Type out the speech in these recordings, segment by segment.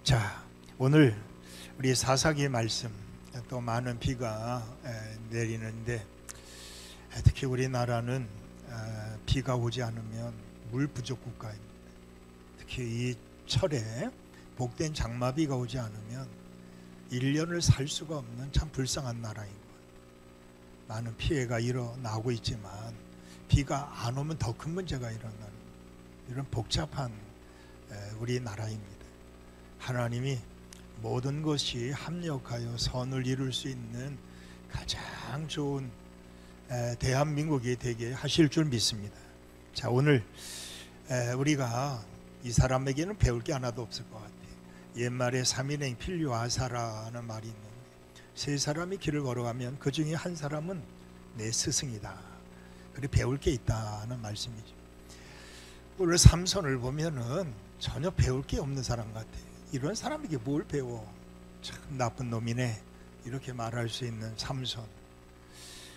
자, 오늘 우리 사사기 말씀, 또 많은 비가 내리는데 특히 우리나라는 비가 오지 않으면 물 부족 국가입니다. 특히 이 철에 복된 장마비가 오지 않으면 1년을 살 수가 없는 참 불쌍한 나라인 거예요. 많은 피해가 일어나고 있지만 비가 안 오면 더 큰 문제가 일어나는 이런 복잡한 우리나라입니다. 하나님이 모든 것이 합력하여 선을 이룰 수 있는 가장 좋은 대한민국이 되게 하실 줄 믿습니다. 자, 오늘 우리가 이 사람에게는 배울 게 하나도 없을 것 같아요. 옛말에 삼인행 필요하사라는 말이 있는데 세 사람이 길을 걸어가면 그 중에 한 사람은 내 스승이다. 그리고 배울 게 있다는 말씀이죠. 오늘 삼손을 보면은 전혀 배울 게 없는 사람 같아요. 이런 사람에게 뭘 배워? 참 나쁜 놈이네. 이렇게 말할 수 있는 삼손.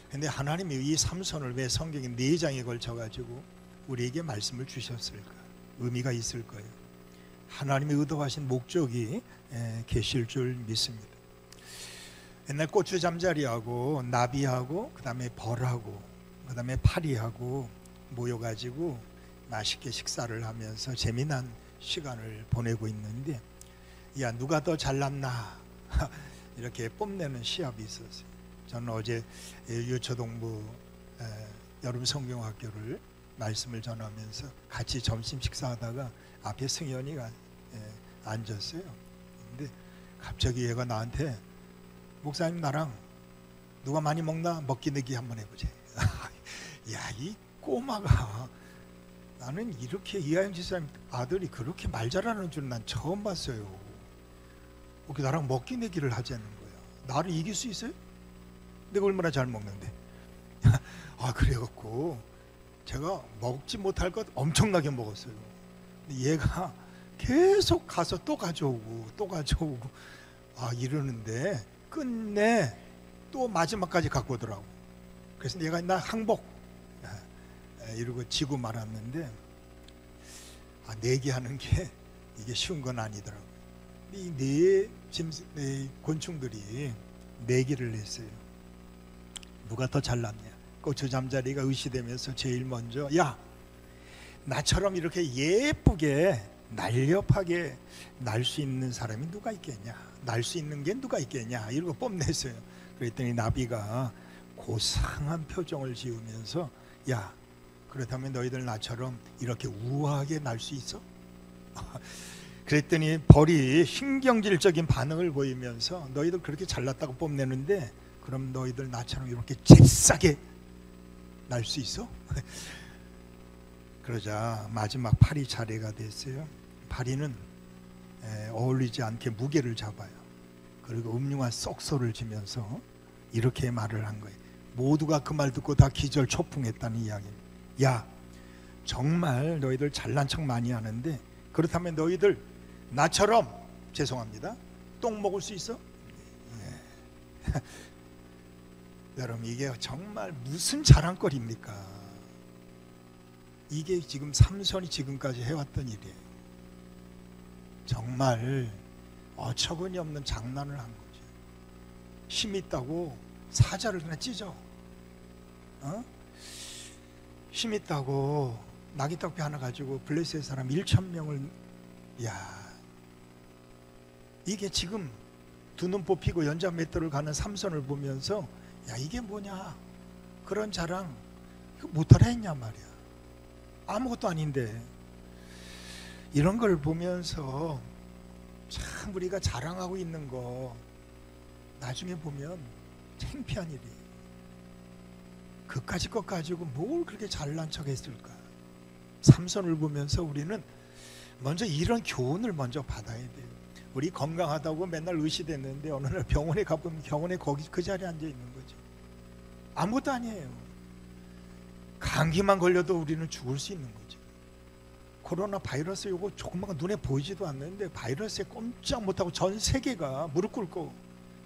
근데 하나님이 이 삼손을 왜 성경에 4장에 걸쳐가지고 우리에게 말씀을 주셨을까? 의미가 있을 거예요. 하나님이 의도하신 목적이 계실 줄 믿습니다. 옛날 고추 잠자리하고 나비하고 그 다음에 벌하고 그 다음에 파리하고 모여가지고 맛있게 식사를 하면서 재미난 시간을 보내고 있는데, 야, 누가 더 잘났나 이렇게 뽐내는 시합이 있었어요. 저는 어제 유초동부 여름 성경학교를 말씀을 전하면서 같이 점심 식사하다가 앞에 승현이가 앉았어요. 근데 갑자기 얘가 나한테, 목사님 나랑 누가 많이 먹나 먹기 내기 한번 해보자. 야, 이 꼬마가, 나는 이렇게 이하영 지사님 아들이 그렇게 말 잘하는 줄 난 처음 봤어요. 그렇게 나랑 먹기 내기를 하자는 거야. 나를 이길 수 있어요? 내가 얼마나 잘 먹는데. 아, 그래갖고 제가 먹지 못할 것 엄청나게 먹었어요. 근데 얘가 계속 가서 또 가져오고 또 가져오고 이러는데 끝내 또 마지막까지 갖고 오더라고. 그래서 얘가 나 항복 이러고 지고 말았는데, 내기하는 게 이게 쉬운 건 아니더라고. 이 곤충들이 내기를 했어요. 누가 더 잘났냐. 고추 잠자리가 의시되면서 제일 먼저, 야, 나처럼 이렇게 예쁘게 날렵하게 날 수 있는 사람이 누가 있겠냐, 날 수 있는 게 누가 있겠냐 이러고 뽐냈어요. 그랬더니 나비가 고상한 표정을 지으면서, 야, 그렇다면 너희들 나처럼 이렇게 우아하게 날 수 있어? 그랬더니 벌이 신경질적인 반응을 보이면서, 너희들 그렇게 잘났다고 뽐내는데 그럼 너희들 나처럼 이렇게 잽싸게 날 수 있어? 그러자 마지막 파리 차례가 됐어요. 파리는 어울리지 않게 무게를 잡아요. 그리고 음흉한 썩소를 지면서 이렇게 말을 한 거예요. 모두가 그 말 듣고 다 기절 초풍했다는 이야기입니다. 야, 정말 너희들 잘난 척 많이 하는데 그렇다면 너희들 나처럼, 죄송합니다, 똥 먹을 수 있어? 여러분, 이게 정말 무슨 자랑거리입니까? 이게 지금 삼손이 지금까지 해왔던 일이에요. 정말 어처구니 없는 장난을 한 거죠. 힘 있다고 사자를 그냥 찢어. 힘 있다고 나기떡배 하나 가지고 블레셋 사람 1,000명을, 야, 이게 지금 두 눈 뽑히고 연자 맷돌을 가는 삼손을 보면서, 야, 이게 뭐냐, 그런 자랑 못하라 했냐 말이야. 아무것도 아닌데. 이런 걸 보면서 참 우리가 자랑하고 있는 거 나중에 보면 창피한 일이에요. 그까짓 것 가지고 뭘 그렇게 잘난 척 했을까? 삼손을 보면서 우리는 먼저 이런 교훈을 먼저 받아야 돼요. 우리 건강하다고 맨날 의시됐는데 어느 날 병원에 가보면 병원에 거기 그 자리에 앉아 있는 거죠. 아무것도 아니에요. 감기만 걸려도 우리는 죽을 수 있는 거죠. 코로나 바이러스 이거 조금만 눈에 보이지도 않는데 바이러스에 꼼짝 못하고 전 세계가 무릎 꿇고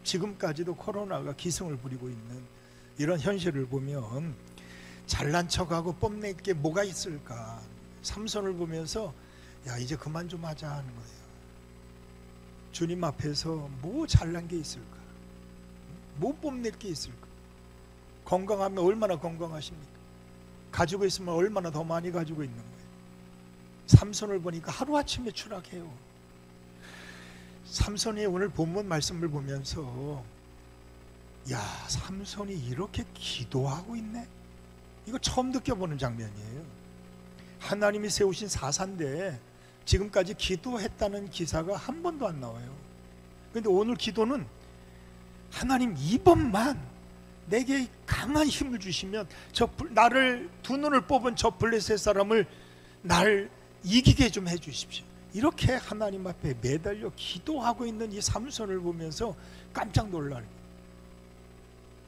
지금까지도 코로나가 기승을 부리고 있는 이런 현실을 보면 잘난 척하고 뽐낼 게 뭐가 있을까? 삼손을 보면서, 야, 이제 그만 좀 하자 하는 거예요. 주님 앞에서 뭐 잘난 게 있을까? 뭐 뽐낼 게 있을까? 건강하면 얼마나 건강하십니까? 가지고 있으면 얼마나 더 많이 가지고 있는 거예요. 삼손을 보니까 하루아침에 추락해요. 삼손이 오늘 본문 말씀을 보면서 야, 삼손이 이렇게 기도하고 있네? 이거 처음 느껴보는 장면이에요. 하나님이 세우신 사사인데 지금까지 기도했다는 기사가 한 번도 안 나와요. 그런데 오늘 기도는 하나님 이번만 내게 강한 힘을 주시면 나를 두 눈을 뽑은 저 블레셋 사람을 날 이기게 좀 해주십시오. 이렇게 하나님 앞에 매달려 기도하고 있는 이 삼손을 보면서 깜짝 놀라는 거예요.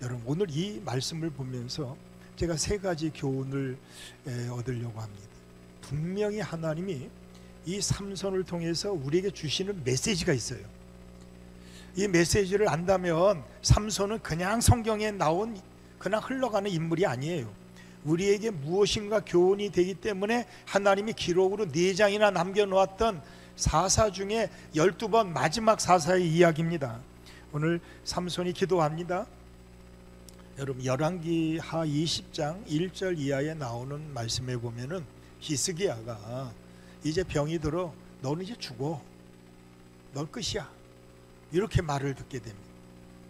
여러분, 오늘 이 말씀을 보면서 제가 세 가지 교훈을 얻으려고 합니다. 분명히 하나님이 이 삼손을 통해서 우리에게 주시는 메시지가 있어요. 이 메시지를 안다면 삼손은 그냥 성경에 나온 그냥 흘러가는 인물이 아니에요. 우리에게 무엇인가 교훈이 되기 때문에 하나님이 기록으로 4장이나 남겨놓았던 사사 중에 12번 마지막 사사의 이야기입니다. 오늘 삼손이 기도합니다. 여러분, 열왕기하 20장 1절 이하에 나오는 말씀에 보면은 히스기야가 이제 병이 들어 너는 이제 죽어, 넌 끝이야, 이렇게 말을 듣게 됩니다.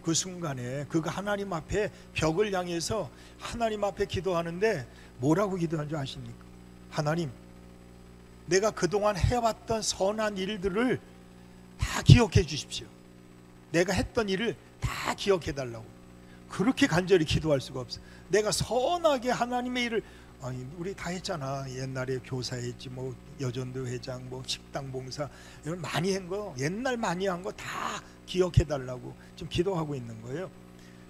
그 순간에 그가 하나님 앞에 벽을 향해서 하나님 앞에 기도하는데 뭐라고 기도한 줄 아십니까? 하나님, 내가 그동안 해왔던 선한 일들을 다 기억해 주십시오. 내가 했던 일을 다 기억해 달라고. 그렇게 간절히 기도할 수가 없어요. 내가 선하게 하나님의 일을, 아니 우리 다 했잖아. 옛날에 교사했지, 뭐 여전도 회장, 뭐 식당 봉사, 이런 많이 한 거, 옛날 많이 한 거 다 기억해 달라고 지금 기도하고 있는 거예요.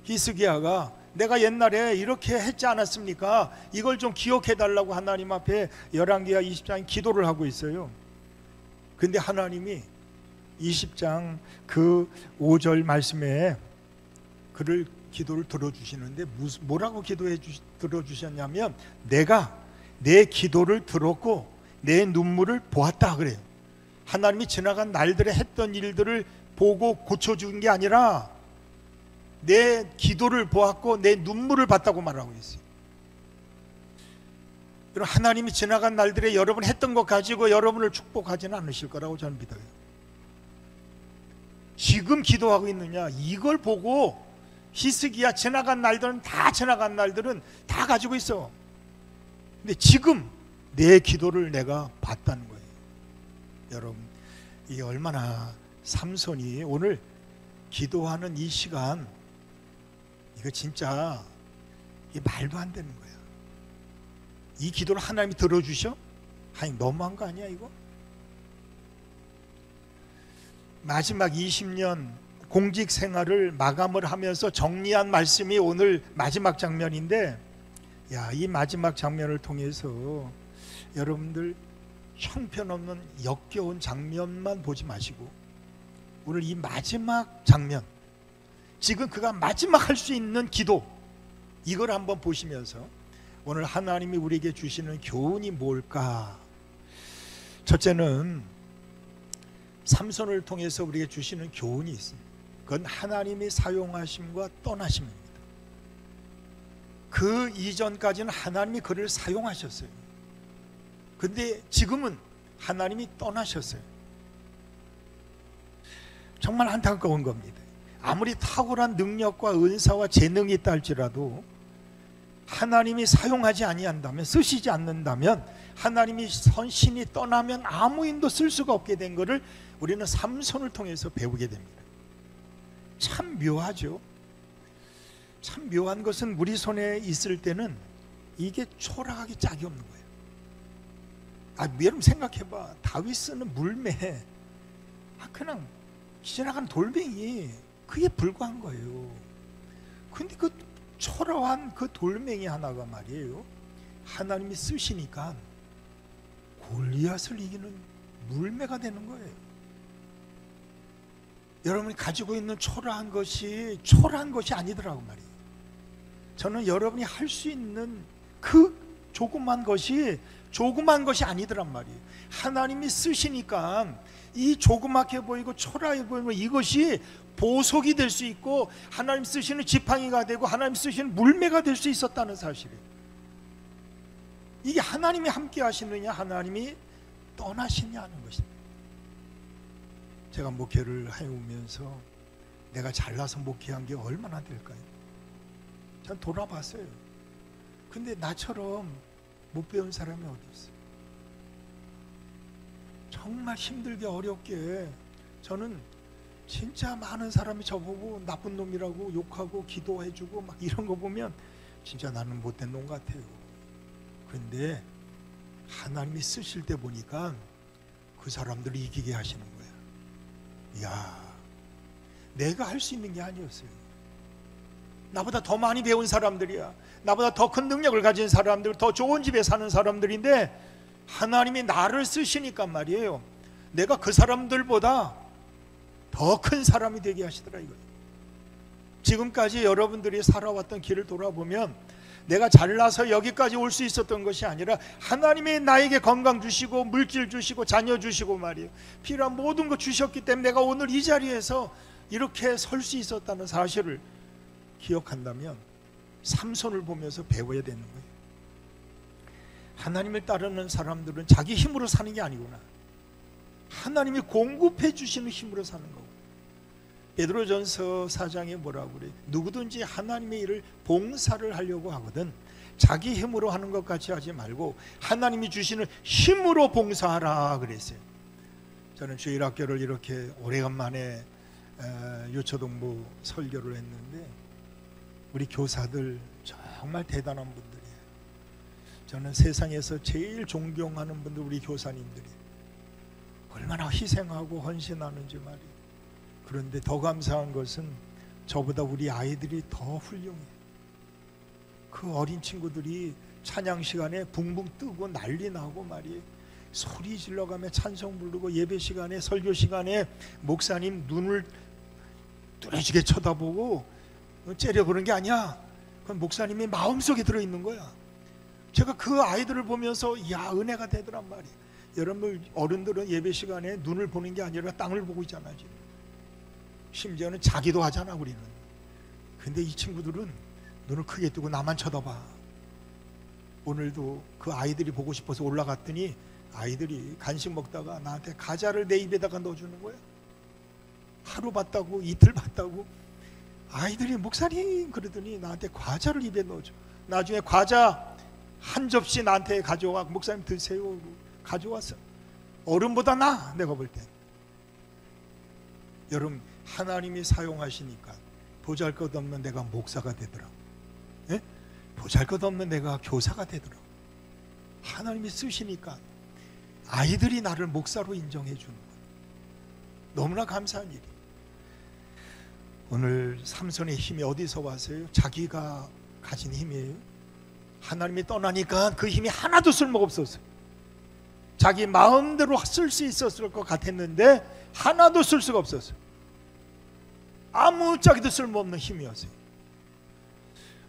히스기야가 내가 옛날에 이렇게 했지 않았습니까? 이걸 좀 기억해 달라고 하나님 앞에 열왕기하 20장 기도를 하고 있어요. 근데 하나님이 20장 그 5절 말씀에 그를 기도를 들어주시는데 뭐라고 들어주셨냐면 내가 내 기도를 들었고 내 눈물을 보았다 그래요. 하나님이 지나간 날들에 했던 일들을 보고 고쳐준 게 아니라 내 기도를 보았고 내 눈물을 봤다고 말하고 있어요. 여러분, 하나님이 지나간 날들에 여러분 했던 것 가지고 여러분을 축복하지는 않으실 거라고 저는 믿어요. 지금 기도하고 있느냐, 이걸 보고 히스기야 지나간 날들은 다 가지고 있어. 근데 지금 내 기도를 내가 봤다는 거예요. 여러분, 이게 얼마나 삼손이 오늘 기도하는 이 시간, 이거 진짜 이게 말도 안 되는 거야. 이 기도를 하나님이 들어주셔? 하나님 너무한 거 아니야 이거? 마지막 20년 공직 생활을 마감을 하면서 정리한 말씀이 오늘 마지막 장면인데, 야, 이 마지막 장면을 통해서 여러분들 형편없는 역겨운 장면만 보지 마시고 오늘 이 마지막 장면, 지금 그가 마지막 할 수 있는 기도, 이걸 한번 보시면서 오늘 하나님이 우리에게 주시는 교훈이 뭘까? 첫째는 삼손을 통해서 우리에게 주시는 교훈이 있습니다. 그건 하나님이 사용하심과 떠나심입니다. 그 이전까지는 하나님이 그를 사용하셨어요. 근데 지금은 하나님이 떠나셨어요. 정말 안타까운 겁니다. 아무리 탁월한 능력과 은사와 재능이 있다 할지라도 하나님이 사용하지 아니한다면, 쓰시지 않는다면, 하나님이 신이 떠나면 아무 힘도 쓸 수가 없게 된 것을 우리는 삼손을 통해서 배우게 됩니다. 참 묘하죠. 참 묘한 것은 우리 손에 있을 때는 이게 초라하기 짝이 없는 거예요. 여러분 생각해봐. 다윗 쓰는 물매, 그냥 지나간 돌멩이, 그게 불과한 거예요. 근데 그 초라한 그 돌멩이 하나가 말이에요, 하나님이 쓰시니까 골리앗을 이기는 물매가 되는 거예요. 여러분이 가지고 있는 초라한 것이 아니더라고 말이에요. 저는 여러분이 할 수 있는 그 조그만 것이 아니더란 말이에요. 하나님이 쓰시니까 이 조그맣게 보이고 초라해 보이면 이것이 보석이 될 수 있고 하나님 쓰시는 지팡이가 되고 하나님 쓰시는 물매가 될 수 있었다는 사실이에요. 이게 하나님이 함께 하시느냐 하나님이 떠나시냐 하는 것입니다. 제가 목회를 해오면서 내가 잘나서 목회한 게 얼마나 될까요? 전 돌아봤어요. 근데 나처럼 못 배운 사람이 어디 있어요? 정말 힘들게 어렵게 저는 진짜 많은 사람이 저보고 나쁜 놈이라고 욕하고 기도해주고 막 이런 거 보면 진짜 나는 못된 놈 같아요. 그런데 하나님이 쓰실 때 보니까 그 사람들을 이기게 하시는 거예요. 이야, 내가 할 수 있는 게 아니었어요. 나보다 더 많이 배운 사람들이야. 나보다 더 큰 능력을 가진 사람들, 더 좋은 집에 사는 사람들인데 하나님이 나를 쓰시니까 말이에요, 내가 그 사람들보다 더 큰 사람이 되게 하시더라 이거예요. 지금까지 여러분들이 살아왔던 길을 돌아보면 내가 잘나서 여기까지 올 수 있었던 것이 아니라 하나님이 나에게 건강 주시고 물질 주시고 자녀 주시고 말이에요, 필요한 모든 것 주셨기 때문에 내가 오늘 이 자리에서 이렇게 설 수 있었다는 사실을 기억한다면 삼손을 보면서 배워야 되는 거예요. 하나님을 따르는 사람들은 자기 힘으로 사는 게 아니구나, 하나님이 공급해 주시는 힘으로 사는 거고. 베드로전서 4장에 뭐라고 그래? 누구든지 하나님의 일을 봉사를 하려고 하거든 자기 힘으로 하는 것 같이 하지 말고 하나님이 주시는 힘으로 봉사하라 그랬어요. 저는 주일학교를 이렇게 오래간만에 유초동부 설교를 했는데 우리 교사들 정말 대단한 분들이에요. 저는 세상에서 제일 존경하는 분들 우리 교사님들이 얼마나 희생하고 헌신하는지 말이에요. 그런데 더 감사한 것은 저보다 우리 아이들이 더 훌륭해요. 그 어린 친구들이 찬양 시간에 붕붕 뜨고 난리 나고 말이에요, 소리 질러가며 찬송 부르고 예배 시간에 설교 시간에 목사님 눈을 뚜렷하게 쳐다보고 째려보는 게 아니야, 그건 목사님이 마음속에 들어있는 거야. 제가 그 아이들을 보면서 야, 은혜가 되더란 말이에요. 여러분 어른들은 예배 시간에 눈을 보는 게 아니라 땅을 보고 있잖아요. 지금. 심지어는 자기도 하잖아 우리는. 근데 이 친구들은 눈을 크게 뜨고 나만 쳐다봐. 오늘도 그 아이들이 보고 싶어서 올라갔더니 아이들이 간식 먹다가 나한테 과자를 내 입에다가 넣어주는 거야. 하루 봤다고 이틀 봤다고 아이들이 목사님 그러더니 나한테 과자를 입에 넣어줘. 나중에 과자 한 접시 나한테 가져와, 목사님 드세요 가져왔어. 어른보다 나, 내가 볼 때. 여러분 하나님이 사용하시니까 보잘것없는 내가 목사가 되더라, 예? 보잘것없는 내가 교사가 되더라. 하나님이 쓰시니까 아이들이 나를 목사로 인정해 주는 거예요. 너무나 감사한 일이에요. 오늘 삼손의 힘이 어디서 왔어요? 자기가 가진 힘이에요. 하나님이 떠나니까 그 힘이 하나도 쓸모가 없었어요. 자기 마음대로 쓸 수 있었을 것 같았는데 하나도 쓸 수가 없었어요. 아무짝에도 쓸모없는 힘이었어요.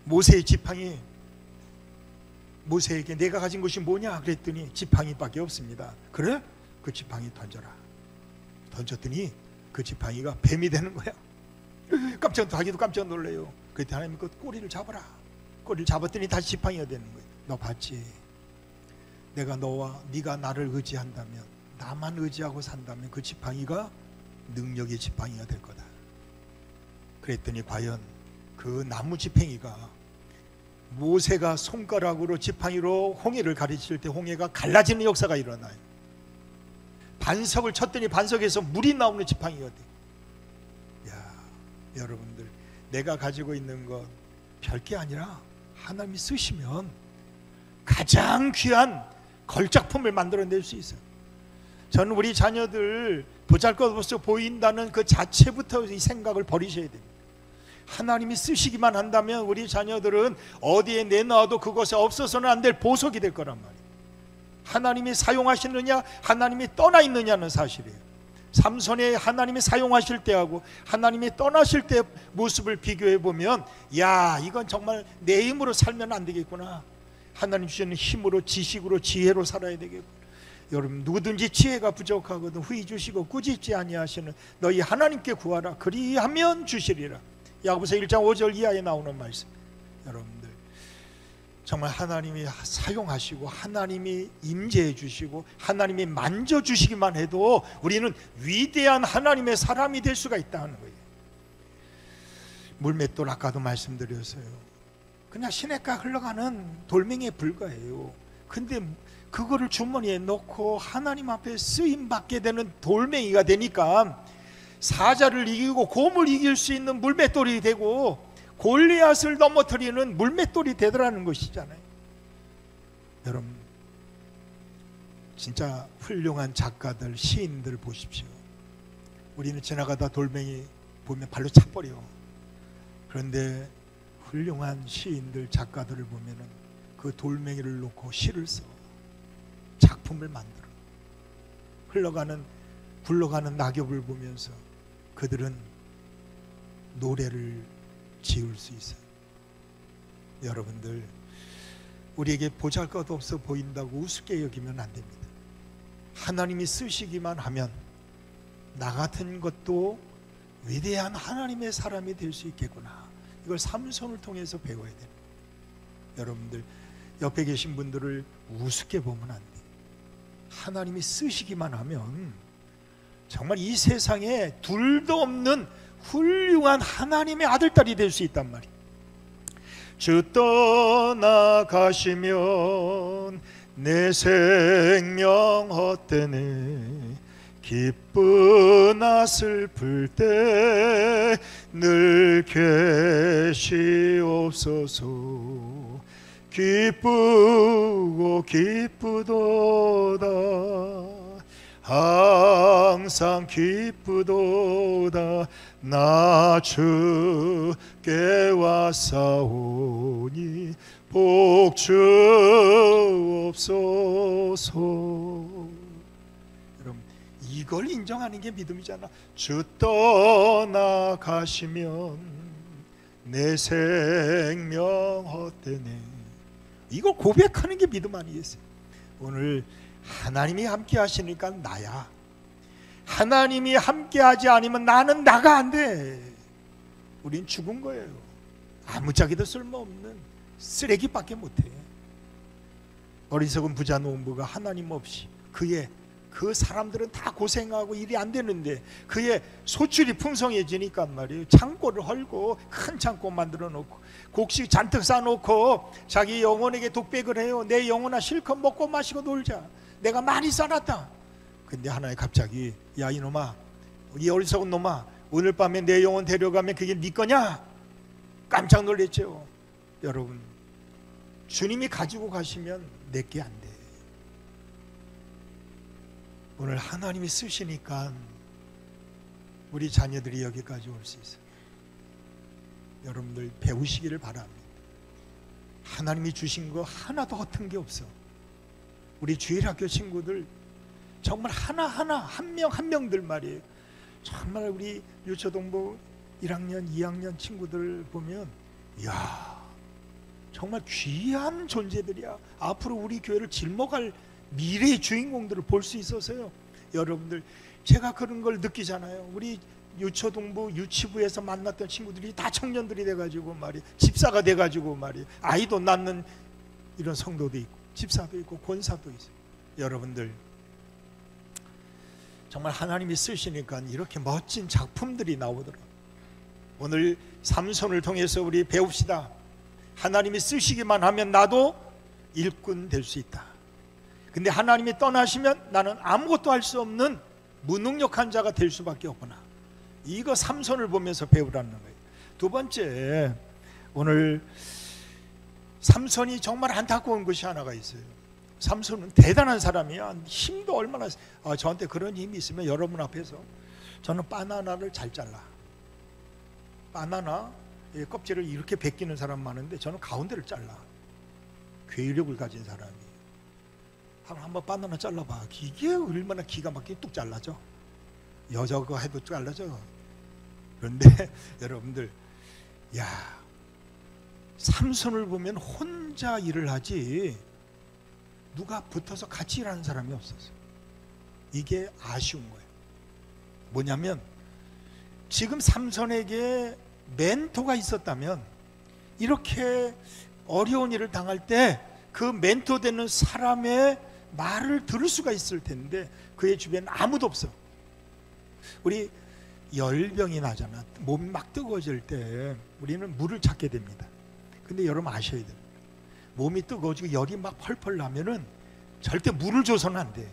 모세의 지팡이, 모세에게 내가 가진 것이 뭐냐 그랬더니 지팡이밖에 없습니다. 그래? 그 지팡이 던져라. 던졌더니 그 지팡이가 뱀이 되는 거야. 자기도 깜짝 놀래요. 그랬더니 하나님 그 꼬리를 잡아라. 꼬리를 잡았더니 다시 지팡이가 되는 거예요. 너 봤지? 내가 너와 네가 나를 의지한다면, 나만 의지하고 산다면 그 지팡이가 능력의 지팡이가 될 거다. 그랬더니 과연 그 나무 지팡이가, 모세가 손가락으로 지팡이로 홍해를 가르칠 때 홍해가 갈라지는 역사가 일어나요. 반석을 쳤더니 반석에서 물이 나오는 지팡이가 돼. 야, 여러분들 내가 가지고 있는 건 별게 아니라 하나님이 쓰시면 가장 귀한 걸작품을 만들어낼 수 있어요. 저는 우리 자녀들 보잘것없어 보인다는 그 자체부터 이 생각을 버리셔야 됩니다. 하나님이 쓰시기만 한다면 우리 자녀들은 어디에 내놔도 그것에 없어서는 안 될 보석이 될 거란 말이에요. 하나님이 사용하시느냐 하나님이 떠나 있느냐는 사실이에요. 삼손의 하나님이 사용하실 때하고 하나님이 떠나실 때 모습을 비교해 보면, 야, 이건 정말 내 힘으로 살면 안 되겠구나, 하나님 주시는 힘으로, 지식으로, 지혜로 살아야 되겠고, 여러분 누구든지 지혜가 부족하거든 후히 주시고 꾸짖지 아니하시는 너희 하나님께 구하라 그리하면 주시리라. 야고보서 1장 5절 이하에 나오는 말씀. 여러분들 정말 하나님이 사용하시고 하나님이 임재해 주시고 하나님이 만져주시기만 해도 우리는 위대한 하나님의 사람이 될 수가 있다는 거예요. 물맷돌 아까도 말씀드렸어요. 그냥 시냇가 흘러가는 돌멩이에 불과해요. 근데 그거를 주머니에 넣고 하나님 앞에 쓰임받게 되는 돌멩이가 되니까 사자를 이기고 곰을 이길 수 있는 물맷돌이 되고 골리앗을 넘어뜨리는 물맷돌이 되더라는 것이잖아요. 여러분 진짜 훌륭한 작가들, 시인들 보십시오. 우리는 지나가다 돌멩이 보면 발로 차버려. 그런데 훌륭한 시인들, 작가들을 보면은 그 돌멩이를 놓고 시를 써, 작품을 만들어. 굴러가는 낙엽을 보면서 그들은 노래를 지을 수 있어요. 여러분들 우리에게 보잘것없어 보인다고 우습게 여기면 안 됩니다. 하나님이 쓰시기만 하면 나 같은 것도 위대한 하나님의 사람이 될 수 있겠구나. 이걸 삼손을 통해서 배워야 됩니다. 여러분들 옆에 계신 분들을 우습게 보면 안 돼요. 하나님이 쓰시기만 하면 정말 이 세상에 둘도 없는 훌륭한 하나님의 아들딸이 될 수 있단 말이에요. 주 떠나가시면 내 생명 헛되네. 기쁘나 슬플 때 늘 계시옵소서. 기쁘고 기쁘도다 항상 기쁘도다 나 주께 왔사오니 복 주옵소서. 여러분 이걸 인정하는 게 믿음이잖아. 주 떠나가시면 내 생명 헛되네. 이걸 고백하는 게 믿음 아니겠어요? 오늘 하나님이 함께 하시니까 나야. 하나님이 함께 하지 않으면 나는 나가 안 돼. 우린 죽은 거예요. 아무짝에도 쓸모없는 쓰레기밖에 못해. 어리석은 부자 농부가 하나님 없이 그 사람들은 다 고생하고 일이 안 되는데 그의 소출이 풍성해지니까 말이에요. 창고를 헐고 큰 창고 만들어 놓고 곡식 잔뜩 싸놓고 자기 영혼에게 독백을 해요. 내 영혼아 실컷 먹고 마시고 놀자. 내가 많이 쌓았다. 근데 하나님 갑자기 야 이놈아, 이 어리석은 놈아, 오늘 밤에 내 영혼 데려가면 그게 네 거냐? 깜짝 놀랐죠. 여러분 주님이 가지고 가시면 내게 안 돼. 오늘 하나님이 쓰시니까 우리 자녀들이 여기까지 올 수 있어요. 여러분들 배우시기를 바랍니다. 하나님이 주신 거 하나도 허튼 게 없어. 우리 주일학교 친구들 정말 하나하나 한 명 한 명들 말이에요. 정말 우리 유초동부 1학년 2학년 친구들 보면 이야 정말 귀한 존재들이야. 앞으로 우리 교회를 짊어갈 미래의 주인공들을 볼 수 있어서요. 여러분들 제가 그런 걸 느끼잖아요. 우리 유초동부 유치부에서 만났던 친구들이 다 청년들이 돼가지고 말이에요. 집사가 돼가지고 말이에요. 아이도 낳는 이런 성도도 있고 집사도 있고 권사도 있어요. 여러분들 정말 하나님이 쓰시니까 이렇게 멋진 작품들이 나오더라고요. 오늘 삼손을 통해서 우리 배웁시다. 하나님이 쓰시기만 하면 나도 일꾼 될 수 있다. 근데 하나님이 떠나시면 나는 아무것도 할 수 없는 무능력한 자가 될 수밖에 없구나. 이거 삼손을 보면서 배우라는 거예요. 두 번째, 오늘 삼손이 정말 안타까운 것이 하나가 있어요. 삼손은 대단한 사람이야. 힘도 얼마나 저한테 그런 힘이 있으면 여러분 앞에서 저는 바나나를 잘 잘라. 바나나 껍질을 이렇게 벗기는 사람 많은데 저는 가운데를 잘라. 괴력을 가진 사람이. 한번 바나나 잘라봐. 이게 얼마나 기가 막히게 뚝 잘라져. 여자가 해도 잘라져. 그런데 여러분들 야 삼손을 보면 혼자 일을 하지 누가 붙어서 같이 일하는 사람이 없었어요. 이게 아쉬운 거예요. 뭐냐면 지금 삼손에게 멘토가 있었다면 이렇게 어려운 일을 당할 때 그 멘토 되는 사람의 말을 들을 수가 있을 텐데 그의 주변에 아무도 없어. 우리 열병이 나잖아. 몸이 막 뜨거워질 때 우리는 물을 찾게 됩니다. 근데 여러분 아셔야 돼요. 몸이 뜨거워지고 열이 막 펄펄 나면은 절대 물을 줘서는 안 돼.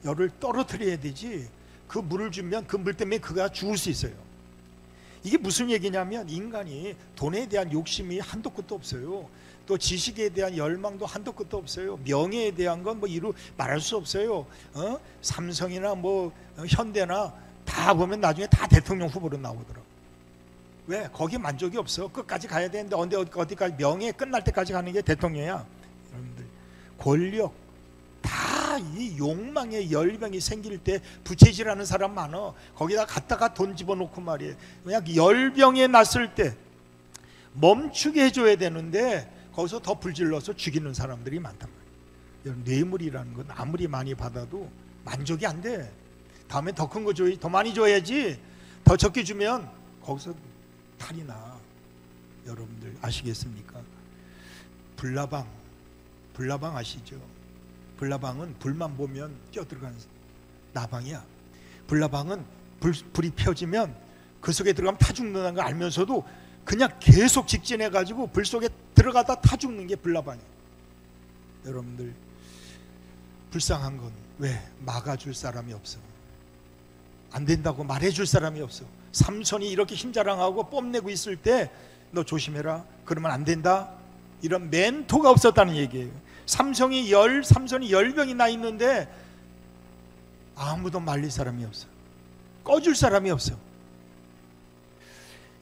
열을 떨어뜨려야 되지. 그 물을 주면 그 물 때문에 그가 죽을 수 있어요. 이게 무슨 얘기냐면 인간이 돈에 대한 욕심이 한도 끝도 없어요. 또 지식에 대한 열망도 한도 끝도 없어요. 명예에 대한 건 뭐 이루 말할 수 없어요. 삼성이나 뭐 현대나 다 보면 나중에 다 대통령 후보로 나오더라고. 왜? 거기 만족이 없어. 끝까지 가야 되는데 어디까지 명예 끝날 때까지 가는 게 대통령이야. 여러분들 권력 다 이 욕망의 열병이 생길 때 부채질하는 사람 많어. 거기다 갖다가 돈 집어넣고 말이에요. 그냥 열병에 났을 때 멈추게 해줘야 되는데 거기서 더 불질러서 죽이는 사람들이 많단 말이에요. 뇌물이라는 건 아무리 많이 받아도 만족이 안 돼. 다음에 더 큰 거 줘야지. 더 많이 줘야지. 더 적게 주면 거기서 탈이 나. 여러분들 아시겠습니까? 불나방 아시죠? 불나방은 불만 보면 뛰어들어가는 나방이야. 불나방은 불이 펴지면 그 속에 들어가면 타 죽는다는 걸 알면서도 그냥 계속 직진해가지고 불 속에 들어가다 타 죽는 게 불나방이에요. 여러분들 불쌍한 건 왜? 막아줄 사람이 없어. 안 된다고 말해줄 사람이 없어. 삼손이 이렇게 힘자랑하고 뽐내고 있을 때 너 조심해라. 그러면 안 된다. 이런 멘토가 없었다는 얘기예요. 삼손이 열병이 나 있는데 아무도 말릴 사람이 없어. 꺼줄 사람이 없어.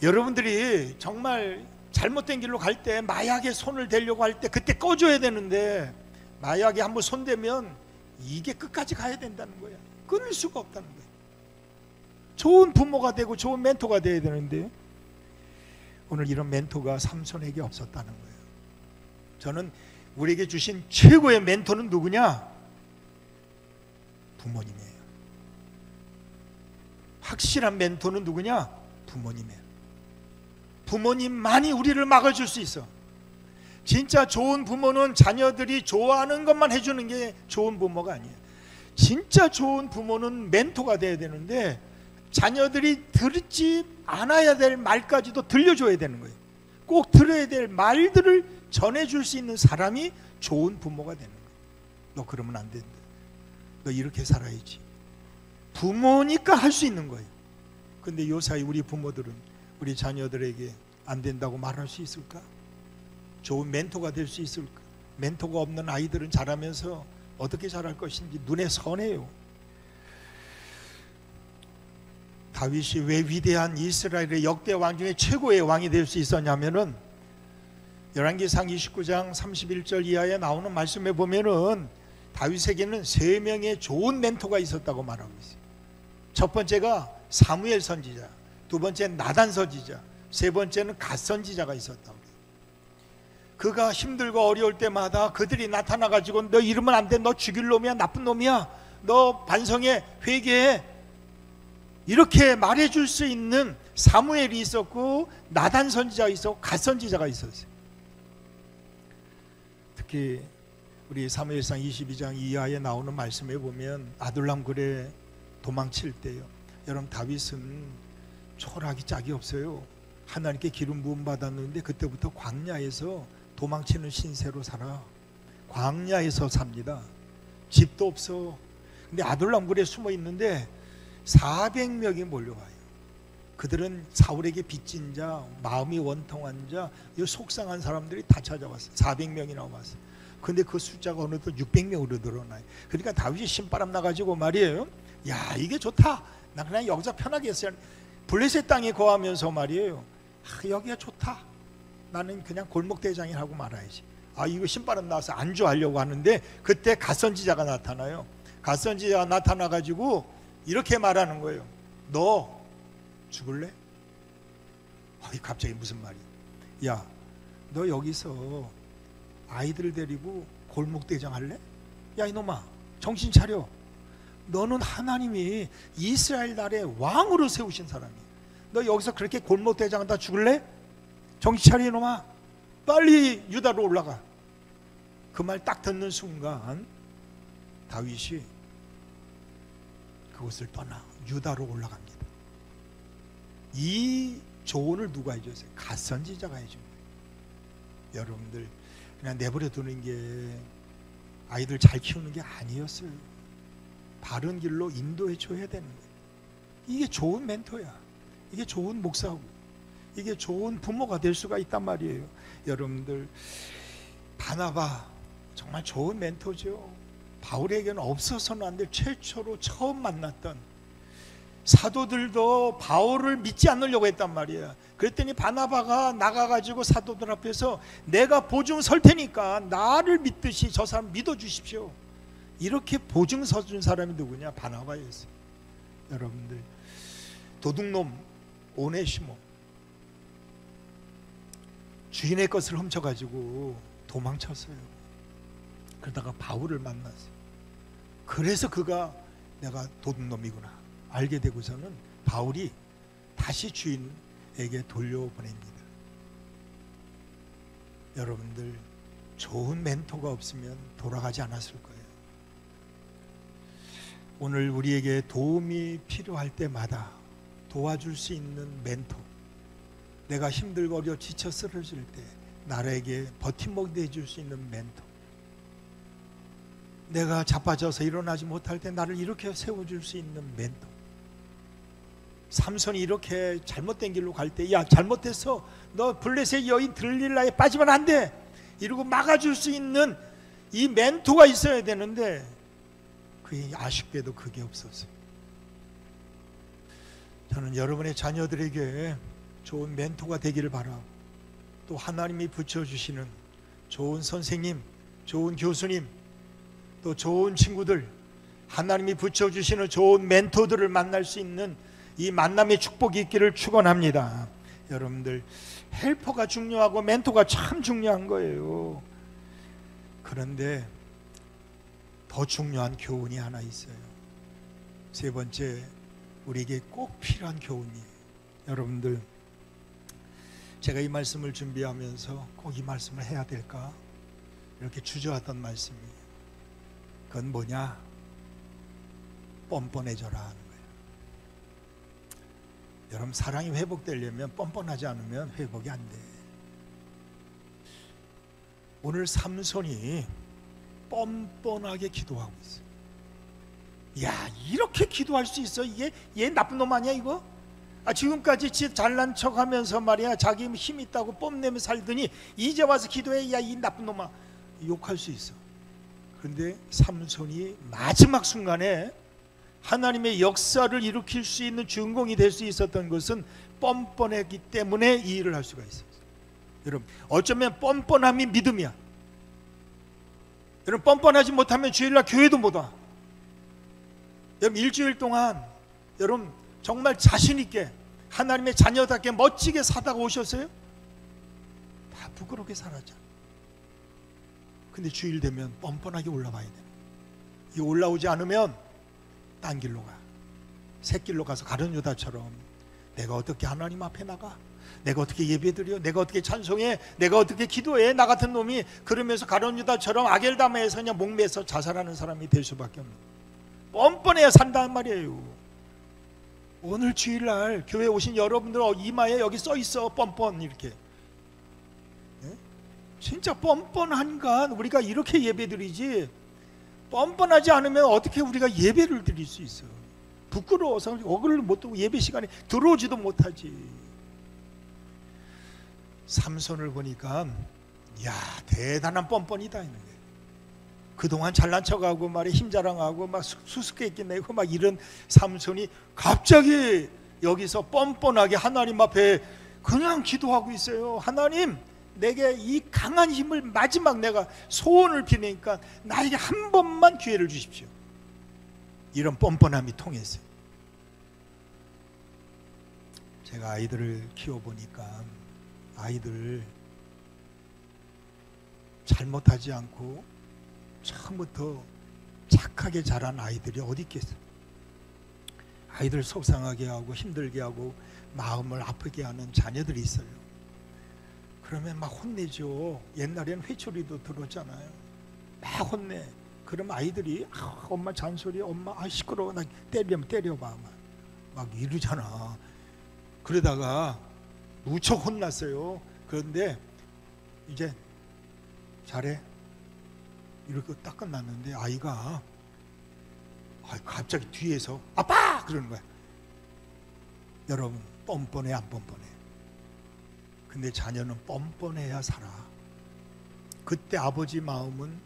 여러분들이 정말 잘못된 길로 갈 때 마약에 손을 대려고 할 때 그때 꺼줘야 되는데 마약에 한번 손대면 이게 끝까지 가야 된다는 거야. 끊을 수가 없다는 거야. 좋은 부모가 되고 좋은 멘토가 돼야 되는데 오늘 이런 멘토가 삼손에게 없었다는 거예요. 저는 우리에게 주신 최고의 멘토는 누구냐? 부모님이에요. 확실한 멘토는 누구냐? 부모님이에요. 부모님만이 우리를 막아줄 수 있어. 진짜 좋은 부모는 자녀들이 좋아하는 것만 해주는 게 좋은 부모가 아니에요. 진짜 좋은 부모는 멘토가 돼야 되는데 자녀들이 듣지 않아야 될 말까지도 들려줘야 되는 거예요. 꼭 들어야 될 말들을 전해줄 수 있는 사람이 좋은 부모가 되는 거예요. 너 그러면 안 된다. 너 이렇게 살아야지. 부모니까 할 수 있는 거예요. 근데 요사이 우리 부모들은 우리 자녀들에게 안 된다고 말할 수 있을까? 좋은 멘토가 될 수 있을까? 멘토가 없는 아이들은 자라면서 어떻게 자랄 것인지 눈에 선해요. 다윗이 왜 위대한 이스라엘의 역대 왕 중에 최고의 왕이 될 수 있었냐면은 열왕기상 29장 31절 이하에 나오는 말씀에 보면은 다윗에게는 3명의 좋은 멘토가 있었다고 말하고 있어요. 첫 번째가 사무엘 선지자, 두 번째는 나단 선지자, 세 번째는 갓 선지자가 있었다고. 그가 힘들고 어려울 때마다 그들이 나타나가지고 너 이러면 안 돼, 너 죽일 놈이야, 나쁜 놈이야, 너 반성해, 회개해, 이렇게 말해줄 수 있는 사무엘이 있었고 나단 선지자가 있었고 갓 선지자가 있었어요. 특히 우리 사무엘상 22장 이하에 나오는 말씀에 보면 아둘람 굴에 도망칠 때요, 여러분 다윗은 초라하기 짝이 없어요. 하나님께 기름 부음 받았는데 그때부터 광야에서 도망치는 신세로 살아. 광야에서 삽니다. 집도 없어. 근데 아둘람 굴에 숨어 있는데 400명이 몰려와요. 그들은 사울에게 빚진 자, 마음이 원통한 자, 이 속상한 사람들이 다 찾아왔어요. 400명이나 왔어요. 근데 그 숫자가 어느덧 600명으로 늘어나요. 그러니까 다윗이 신바람 나가지고 말이에요, 야 이게 좋다, 나 그냥 여기서 편하게 했어요. 블레셋 땅에 거하면서 말이에요, 여기가 좋다, 나는 그냥 골목대장이 하고 말아야지. 이거 신바람 나와서 안주하려고 하는데 그때 갓선지자가 나타나요. 갓선지자가 나타나가지고 이렇게 말하는 거예요. 너 죽을래? 갑자기 무슨 말이야? 야, 너 여기서 아이들 데리고 골목대장 할래? 야 이놈아, 정신 차려. 너는 하나님이 이스라엘 나라의 왕으로 세우신 사람이야. 너 여기서 그렇게 골목대장하다 죽을래? 정신 차려 이놈아. 빨리 유다로 올라가. 그 말 딱 듣는 순간 다윗이 그곳을 떠나 유다로 올라갑니다. 이 조언을 누가 해줬어요? 갓선지자가 해준 거예요. 여러분들 그냥 내버려 두는 게 아이들 잘 키우는 게 아니었어요. 바른 길로 인도해 줘야 되는 거예요. 이게 좋은 멘토야. 이게 좋은 목사고, 이게 좋은 부모가 될 수가 있단 말이에요. 여러분들, 바나바 정말 좋은 멘토죠. 바울에게는 없어서는 안 될 최초로 처음 만났던 사도들도 바울을 믿지 않으려고 했단 말이야. 그랬더니 바나바가 나가가지고 사도들 앞에서 내가 보증 설 테니까 나를 믿듯이 저 사람 믿어주십시오. 이렇게 보증 서준 사람이 누구냐? 바나바였어요. 여러분들, 도둑놈 오네시모 주인의 것을 훔쳐가지고 도망쳤어요. 그러다가 바울을 만났어요. 그래서 그가 내가 도둑놈이구나 알게 되고서는 바울이 다시 주인에게 돌려보냅니다. 여러분들, 좋은 멘토가 없으면 돌아가지 않았을 거예요. 오늘 우리에게 도움이 필요할 때마다 도와줄 수 있는 멘토, 내가 힘들고 어려 지쳐 쓰러질 때 나에게 버팀목이 돼줄 수 있는 멘토, 내가 자빠져서 일어나지 못할 때 나를 이렇게 세워줄 수 있는 멘토. 삼손이 이렇게 잘못된 길로 갈 때, 야 잘못했어, 너 블레셋 여인 들릴라에 빠지면 안 돼, 이러고 막아줄 수 있는 이 멘토가 있어야 되는데 그게 아쉽게도 그게 없었어요. 저는 여러분의 자녀들에게 좋은 멘토가 되기를 바라고, 또 하나님이 붙여주시는 좋은 선생님, 좋은 교수님, 또 좋은 친구들, 하나님이 붙여주시는 좋은 멘토들을 만날 수 있는 이 만남의 축복이 있기를 축원합니다. 여러분들, 헬퍼가 중요하고 멘토가 참 중요한 거예요. 그런데 더 중요한 교훈이 하나 있어요. 세 번째, 우리에게 꼭 필요한 교훈이에요. 여러분들, 제가 이 말씀을 준비하면서 꼭 이 말씀을 해야 될까 이렇게 주저했던 말씀이에요. 그건 뭐냐? 뻔뻔해져라 하는 거예요. 여러분, 사랑이 회복되려면 뻔뻔하지 않으면 회복이 안 돼. 오늘 삼손이 뻔뻔하게 기도하고 있어요. 야, 이렇게 기도할 수 있어? 얘 나쁜 놈 아니야 이거? 지금까지 잘난 척하면서 말이야, 자기 힘 있다고 뽐내며 살더니 이제 와서 기도해? 야, 이 나쁜 놈아. 욕할 수 있어. 그런데 삼손이 마지막 순간에 하나님의 역사를 일으킬 수 있는 주인공이 될 수 있었던 것은 뻔뻔했기 때문에 이 일을 할 수가 있어요. 여러분, 어쩌면 뻔뻔함이 믿음이야. 여러분, 뻔뻔하지 못하면 주일날 교회도 못 와. 여러분, 일주일 동안 여러분 정말 자신 있게 하나님의 자녀답게 멋지게 사다가 오셨어요? 다 부끄럽게 살았죠. 근데 주일 되면 뻔뻔하게 올라와야 돼. 이 올라오지 않으면 딴 길로 가. 새길로 가서 가룟 유다처럼 내가 어떻게 하나님 앞에 나가? 내가 어떻게 예배드려? 내가 어떻게 찬송해? 내가 어떻게 기도해? 나 같은 놈이 그러면서 가룟 유다처럼 아겔다마에서 그냥 목매서 자살하는 사람이 될 수밖에 없는. 뻔뻔해야 산다는 말이에요. 오늘 주일날 교회 오신 여러분들 이마에 여기 써 있어, 뻔뻔 이렇게. 진짜 뻔뻔한가? 우리가 이렇게 예배드리지, 뻔뻔하지 않으면 어떻게 우리가 예배를 드릴 수 있어? 부끄러워서 어글을 못 두고 예배 시간에 들어오지도 못하지. 삼손을 보니까 야, 대단한 뻔뻔이다 이런 거예요. 그동안 잘난 척하고 말에 힘자랑하고 막 수수께끼 내고 막 이런 삼손이 갑자기 여기서 뻔뻔하게 하나님 앞에 그냥 기도하고 있어요. 하나님, 내게 이 강한 힘을 마지막 내가 소원을 비내니까 나에게 한 번만 기회를 주십시오. 이런 뻔뻔함이 통했어요. 제가 아이들을 키워보니까 아이들 잘못하지 않고 처음부터 착하게 자란 아이들이 어디 있겠어요? 아이들 속상하게 하고 힘들게 하고 마음을 아프게 하는 자녀들이 있어요. 그러면 막 혼내죠. 옛날에는 회초리도 들었잖아요. 막 혼내. 그럼 아이들이 엄마 잔소리, 엄마 시끄러워, 나 때리면 때려봐 막 이러잖아. 그러다가 무척 혼났어요. 그런데 이제 잘해 이렇게 딱 끝났는데 아이가 갑자기 뒤에서 아빠! 그러는 거야. 여러분, 뻔뻔해 안 뻔뻔해? 근데 자녀는 뻔뻔해야 살아. 그때 아버지 마음은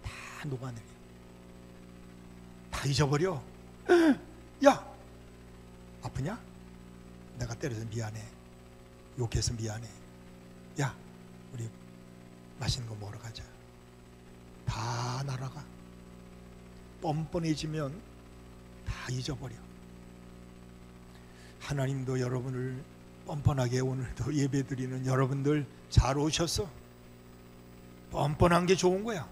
다 녹아내려. 다 잊어버려. 야! 아프냐? 내가 때려서 미안해. 욕해서 미안해. 야! 우리 맛있는 거 먹으러 가자. 다 날아가. 뻔뻔해지면 다 잊어버려. 하나님도 여러분을 뻔뻔하게 오늘도 예배드리는 여러분들 잘 오셨어. 뻔뻔한 게 좋은 거야.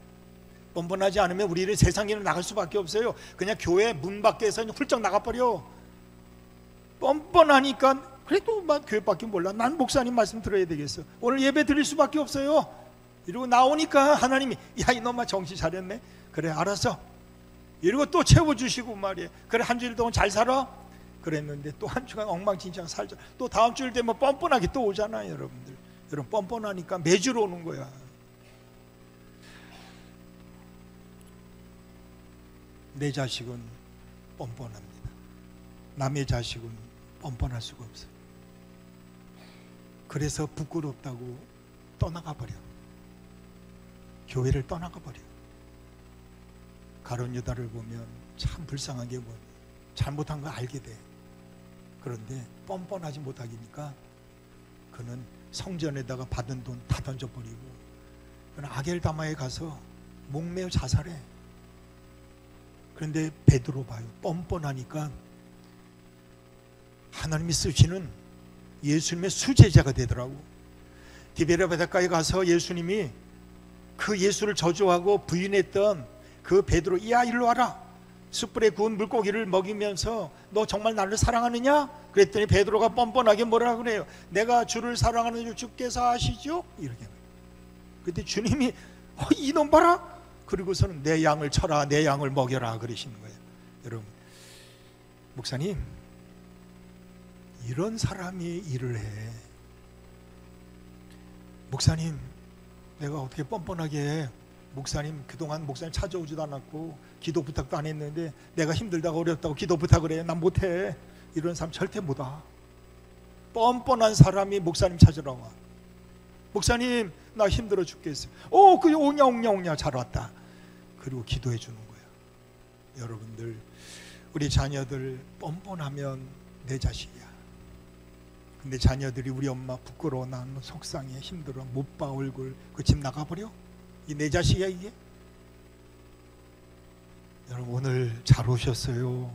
뻔뻔하지 않으면 우리는 세상에는 나갈 수밖에 없어요. 그냥 교회 문 밖에서 훌쩍 나가버려. 뻔뻔하니까 그래도 막 교회밖에 몰라. 난 목사님 말씀 들어야 되겠어. 오늘 예배 드릴 수밖에 없어요. 이러고 나오니까 하나님이 야 이놈아 정신 차렸네. 그래 알았어. 이러고 또 채워주시고 말이에요. 그래 한 주일 동안 잘 살아? 그랬는데 또 한 주간 엉망진창 살자. 또 다음 주일 되면 뻔뻔하게 또 오잖아요. 여러분들. 여러분 뻔뻔하니까 매주로 오는 거야. 내 자식은 뻔뻔합니다. 남의 자식은 뻔뻔할 수가 없어요. 그래서 부끄럽다고 떠나가 버려. 교회를 떠나가 버려. 가룟 유다를 보면 참 불쌍한 게 뭐냐. 잘못한 거 알게 돼. 그런데 뻔뻔하지 못하니까 그는 성전에다가 받은 돈 다 던져버리고 그는 아겔다마에 가서 목매어 자살해. 그런데 베드로 봐요. 뻔뻔하니까 하나님이 쓰시는 예수님의 수제자가 되더라고. 디베랴 바닷가에 가서 예수님이 그 예수를 저주하고 부인했던 그 베드로, 야 일로 와라. 숯불에 구운 물고기를 먹이면서 너 정말 나를 사랑하느냐? 그랬더니 베드로가 뻔뻔하게 뭐라 그래요? 내가 주를 사랑하는 줄 주께서 아시죠? 이렇게. 그때 주님이 이놈 봐라. 그리고서는 내 양을 쳐라, 내 양을 먹여라 그러시는 거예요. 여러분, 목사님 이런 사람이 일을 해. 목사님 내가 어떻게 뻔뻔하게 해. 목사님 그동안 목사님 찾아오지도 않았고 기도 부탁도 안 했는데 내가 힘들다고 어렵다고 기도 부탁을 해. 난 못해. 이런 사람 절대 못 와. 뻔뻔한 사람이 목사님 찾으러 와. 목사님 나 힘들어 죽겠어요. 그 오냐 잘 왔다. 그리고 기도해 주는 거야. 여러분들 우리 자녀들 뻔뻔하면 내 자식이야. 근데 자녀들이 우리 엄마 부끄러워 난 속상해 힘들어 못 봐 얼굴 그 집 나가버려? 이 내 자식이야 이게? 여러분 오늘 잘 오셨어요.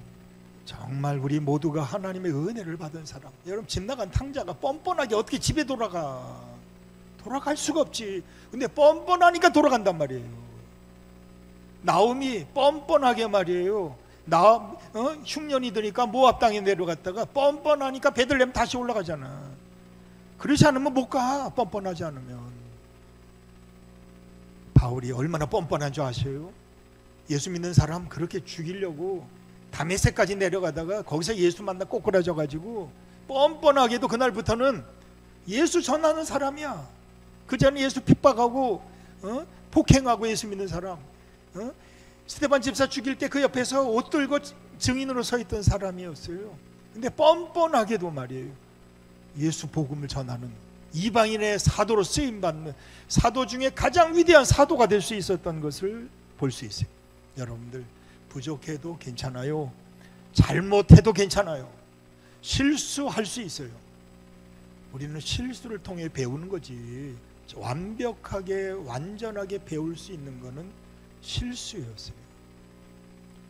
정말 우리 모두가 하나님의 은혜를 받은 사람. 여러분 집 나간 탕자가 뻔뻔하게 어떻게 집에 돌아갈 수가 없지. 근데 뻔뻔하니까 돌아간단 말이에요. 나옴이 뻔뻔하게 말이에요. 흉년이 드니까 모압 땅에 내려갔다가 뻔뻔하니까 베들레헴 다시 올라가잖아. 그렇지 않으면 못 가. 뻔뻔하지 않으면. 바울이 얼마나 뻔뻔한 줄 아세요? 예수 믿는 사람 그렇게 죽이려고 다메섹까지 내려가다가 거기서 예수 만나 꼬꾸라져 가지고 뻔뻔하게도 그날부터는 예수 전하는 사람이야. 그전에 예수 핍박하고 폭행하고 예수 믿는 사람. 스데반 집사 죽일 때 그 옆에서 옷 들고 증인으로 서 있던 사람이었어요. 근데 뻔뻔하게도 말이에요. 예수 복음을 전하는 이방인의 사도로 쓰임받는 사도 중에 가장 위대한 사도가 될 수 있었던 것을 볼 수 있어요. 여러분들 부족해도 괜찮아요. 잘못해도 괜찮아요. 실수할 수 있어요. 우리는 실수를 통해 배우는 거지 완벽하게 완전하게 배울 수 있는 거는 실수였어요.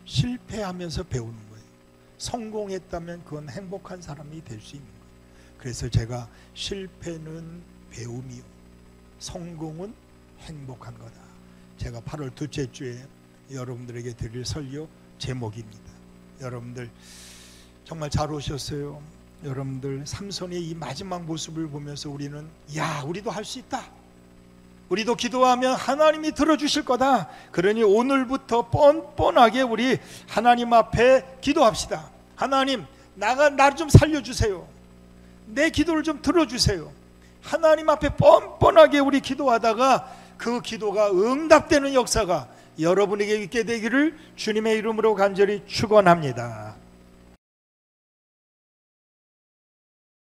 실패하면서 배우는 거예요. 성공했다면 그건 행복한 사람이 될 수 있는 거예요. 그래서 제가 실패는 배움이요 성공은 행복한 거다. 제가 8월 둘째 주에 여러분들에게 드릴 설교 제목입니다. 여러분들 정말 잘 오셨어요. 여러분들 삼손의 이 마지막 모습을 보면서 우리는 우리도 할 수 있다. 우리도 기도하면 하나님이 들어주실 거다. 그러니 오늘부터 뻔뻔하게 우리 하나님 앞에 기도합시다. 하나님, 나를 좀 살려주세요. 내 기도를 좀 들어주세요. 하나님 앞에 뻔뻔하게 우리 기도하다가 그 기도가 응답되는 역사가 여러분에게 있게 되기를 주님의 이름으로 간절히 축원합니다.